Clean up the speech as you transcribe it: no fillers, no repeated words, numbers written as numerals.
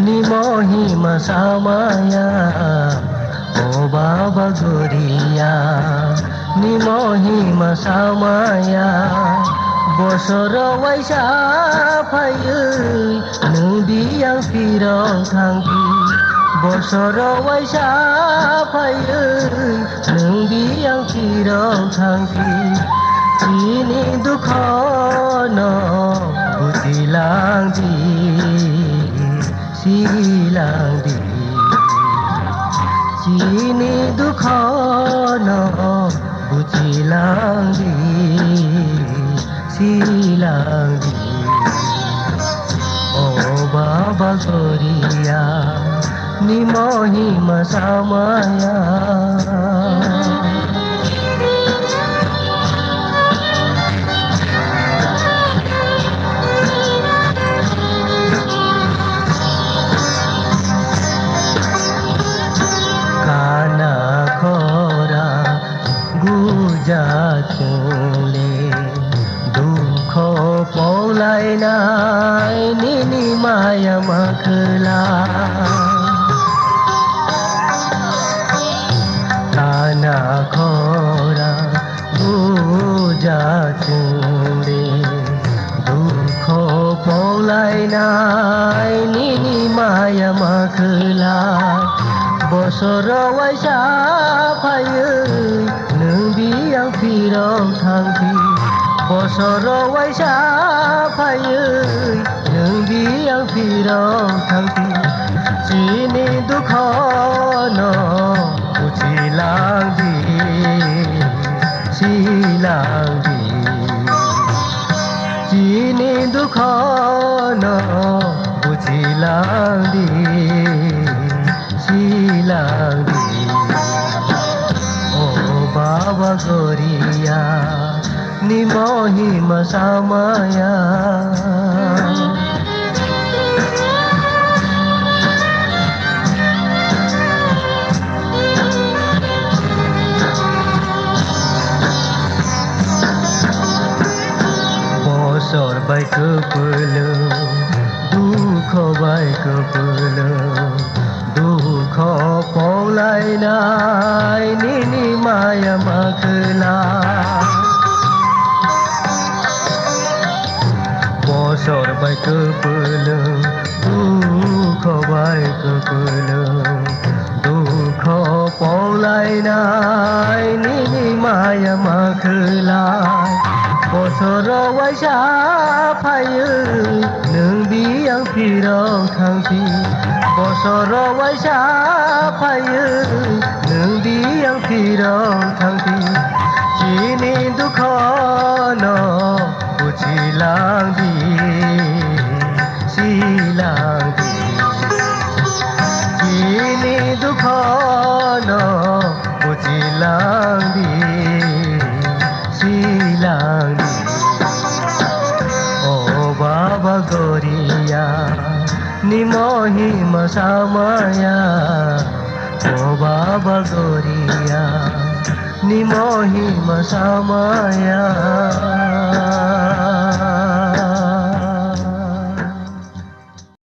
নিমহিমা সামায়া ও বাবা গরিয়া নিমহিমা সামায়া বছর ওয়াইসা ফাইयै नों बियां फिराव थांफि বছর ওয়াইসা ফাইयै नों बियां फिराव थांफि চিনি দুখ ন বুঝিলাংদি সিলাংদি চিনি দুখ ন বুঝিলাংদি সিলাংদি ও বাবা গরিয়া নিমহিমা সামায়া কানা খরা গুজা চলে দুঃখ পলাইনাই নিনি মায়া মাখলা কানা খরা গুজা চলে দুঃখ পলাইনাই নিনি মায়া মাখলা বছর ওয়াইসা ফাইयै नों बियां फिराव थांफि বছর ওয়াইসা ফাইयै नों बियां फिराव थांफि চিনি দুখ ন বুঝিলাংদি সিলাংদি চিনি দুখ ন বুঝিলাংদি সিলাংদি ও বাবা গরিয়া নিমহিমা সামায়া বছর বাইক পেলো দুঃখ বাইক পেলো দুঃখ পলাইনাই নিনি মায়া মাখলা বছর বাইক পেলো দুঃখ বাইক পেলো দুঃখ পলাইনাই নিনি মায়া মাখলা বছর ওয়াইসা ফাইयै नों बियां फिराव थांफि বছর ওয়াইসা ফাইयै नों बियां फिराव थांफि চিনি দুখ ন বুঝিলাংদি সিলাংদি চিনি দুখ ন বুঝিলাংদি সিলাংদি ও বাবা গরিয়া নিমহিমা সামায়া ও বাবা গরিয়া নিমহিমা সামায়া